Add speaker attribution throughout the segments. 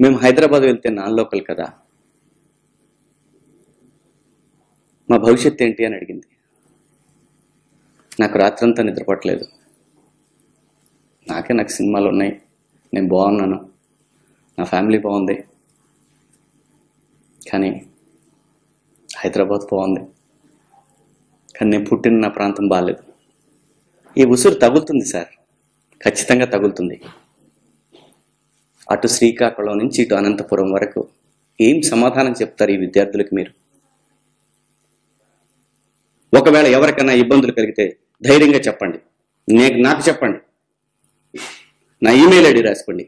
Speaker 1: మేము హైదరాబాద్ వెళ్తే non local కదా, మా భవిష్యత్తు ఏంటి అని అడిగింది. నాకు రాత్రంతా నిద్రపట్టలేదు. నాకు సినిమాలు ఉన్నాయి, నేను బాగున్నాను, నా ఫ్యామిలీ బాగుంది, కానీ హైదరాబాద్ బాగుంది, కానీ నేను పుట్టిన నా ప్రాంతం బాగాలేదు. ఈ ఉసురు తగులుతుంది సార్, ఖచ్చితంగా తగులుతుంది. అటు శ్రీకాకుళం నుంచి ఇటు అనంతపురం వరకు ఏం సమాధానం చెప్తారు ఈ విద్యార్థులకు మీరు? ఒకవేళ ఎవరికైనా ఇబ్బందులు కలిగితే ధైర్యంగా చెప్పండి, నాకు చెప్పండి. నా ఈమెయిల్ ఐడి రాసుకోండి,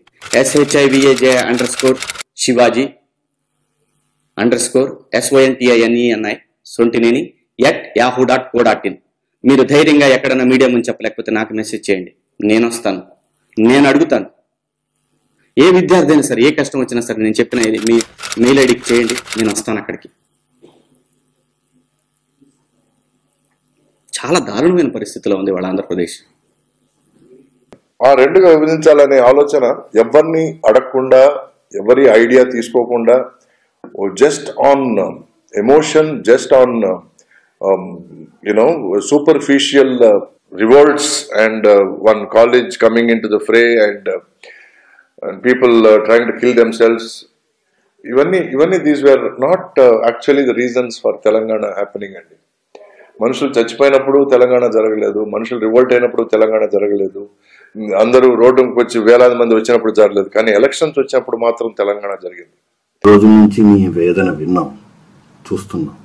Speaker 1: shivaji_shivaji_SONTINENI@yahoo.co.in. మీరు ధైర్యంగా ఎక్కడైనా మీడియా ముందు చెప్పలేకపోతే నాకు మెసేజ్ చేయండి, నేను వస్తాను, నేను అడుగుతాను. ఏ విద్యార్థి అయినా సరే, ఏ కష్టం వచ్చినా సరే నేను చెప్పిన మీ మెయిల్ ఐడికి చేయండి, నేను వస్తాను అక్కడికి. చాలా దారుణమైన పరిస్థితిలో ఉంది వాళ్ళ ఆంధ్రప్రదేశ్.
Speaker 2: ఆ రెండుగా విభజించాలనే ఆలోచన ఎవరిని అడగకుండా, ఎవరి ఐడియా తీసుకోకుండా, just on emotion, just on superficial revolts and one college coming into the fray and people trying to kill themselves. Even these were not actually the reasons for Telangana happening. And మనుషులు చచ్చిపోయినప్పుడు తెలంగాణ జరగలేదు, మనుషులు revolt అయినప్పుడు తెలంగాణ జరగలేదు, అందరూ రోడ్డుకి వచ్చి వేలాది మంది వచ్చినప్పుడు జరగలేదు, కానీ ఎలక్షన్స్ వచ్చినప్పుడు మాత్రం తెలంగాణ జరిగింది.
Speaker 3: రోజు నుంచి మీ వేదన విన్నాం, చూస్తున్నాం.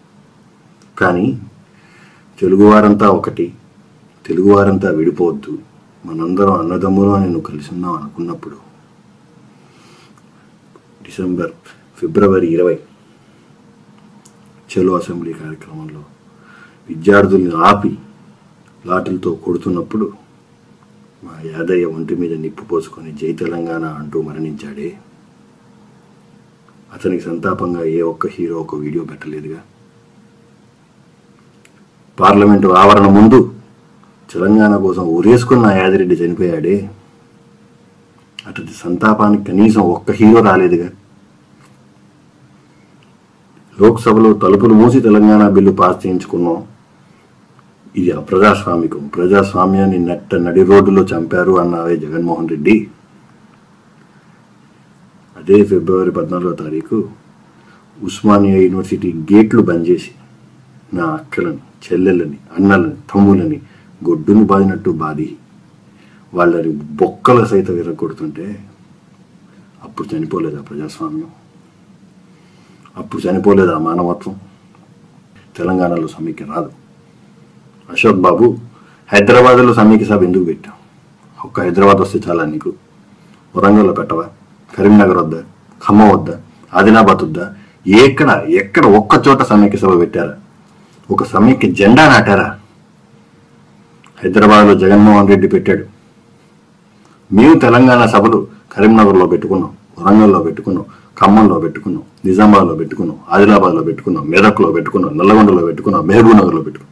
Speaker 3: కానీ తెలుగువారంతా ఒకటి, తెలుగువారంతా విడిపోవద్దు, మనందరం అన్నదమ్ములు అని నువ్వు కలిసి ఉన్నావు అనుకున్నప్పుడు ఫిబ్రవరి 20 చలో అసెంబ్లీ కార్యక్రమంలో విద్యార్థుల్ని ఆపి లాఠీలతో కొడుతున్నప్పుడు మా యాదయ్య ఒంటి మీద నిప్పు పోసుకొని జై తెలంగాణ అంటూ మరణించాడే, అతనికి సంతాపంగా ఏ ఒక్క హీరో ఒక వీడియో పెట్టలేదుగా. పార్లమెంటు ఆవరణ ముందు తెలంగాణ కోసం ఊరేసుకున్న యాదిరెడ్డి చనిపోయాడే, అతడి సంతాపానికి కనీసం ఒక్క హీరో రాలేదుగా. లోక్సభలో తలుపులు మూసి తెలంగాణ బిల్లు పాస్ చేయించుకున్నాం. ఇది అప్రజాస్వామికం, ప్రజాస్వామ్యాన్ని నడి రోడ్డులో చంపారు అన్నావే జగన్మోహన్ రెడ్డి. అదే ఫిబ్రవరి 14వ తారీఖు ఉస్మానియా యూనివర్సిటీ గేట్లు బంద్ చేసి నా అక్కలని, చెల్లెళ్ళని, అన్నలని, తమ్ములని గొడ్డును బాదినట్టు బాది వాళ్ళని బొక్కల సైతం విరగొడుతుంటే అప్పుడు చనిపోలేదా ప్రజాస్వామ్యం? అప్పుడు చనిపోలేదా మానవత్వం? తెలంగాణలో సమైక్య రాదు. అశోక్ బాబు, హైదరాబాద్లో సమైక్య సభ ఎందుకు పెట్టావు? ఒక్క హైదరాబాద్ వస్తే చాలా నీకు? వరంగల్లో పెట్టవా? కరీంనగర్ వద్దా? ఖమ్మం వద్దా? ఆదిలాబాద్ వద్దా? ఎక్కడ ఒక్క చోట సమైక్య సభ పెట్టారా? ఒక సమైక్య జెండా నాటారా? హైదరాబాద్లో జగన్మోహన్ రెడ్డి పెట్టాడు. మేము తెలంగాణ సభలు కరీంనగర్లో పెట్టుకున్నాం, వరంగల్లో పెట్టుకున్నాం, ఖమ్మంలో పెట్టుకున్నాం, నిజామాబాద్లో పెట్టుకున్నాం, ఆదిలాబాద్లో పెట్టుకున్నాం, మెదక్లో పెట్టుకున్నాం, నల్లగొండలో పెట్టుకున్నాం, మహబూబ్నగర్లో పెట్టుకున్నాం.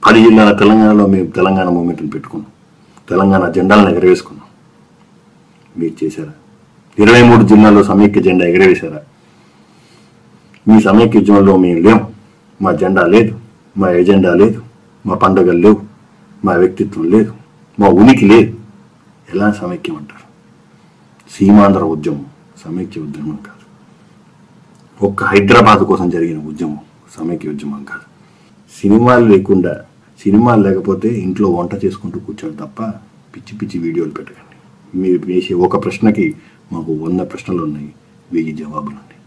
Speaker 3: 10 జిల్లాల తెలంగాణలో మేము తెలంగాణ మూమెంట్ని పెట్టుకున్నాం, తెలంగాణ జెండాలను ఎగరవేసుకున్నాం. మీరు చేశారా? 23 జిల్లాల్లో సమైక్య జెండా ఎగరవేశారా? మీ సమైక్య ఉద్యమంలో మేము లేవు, మా జెండా లేదు, మా ఎజెండా లేదు, మా పండుగలు లేవు, మా వ్యక్తిత్వం లేదు, మా ఉనికి లేదు. ఎలా సమైక్యం అంటారు? సీమాంధ్ర ఉద్యమం సమైక్య ఉద్యమం కాదు. ఒక్క హైదరాబాద్ కోసం జరిగిన ఉద్యమం సమైక్య ఉద్యమం కాదు. సినిమాలు లేకపోతే ఇంట్లో వంట చేసుకుంటూ కూర్చోండి తప్ప పిచ్చి పిచ్చి వీడియోలు పెట్టకండి. మీరు వేసే ఒక ప్రశ్నకి మాకు 100 ప్రశ్నలు ఉన్నాయి, 1000 జవాబులు ఉన్నాయి.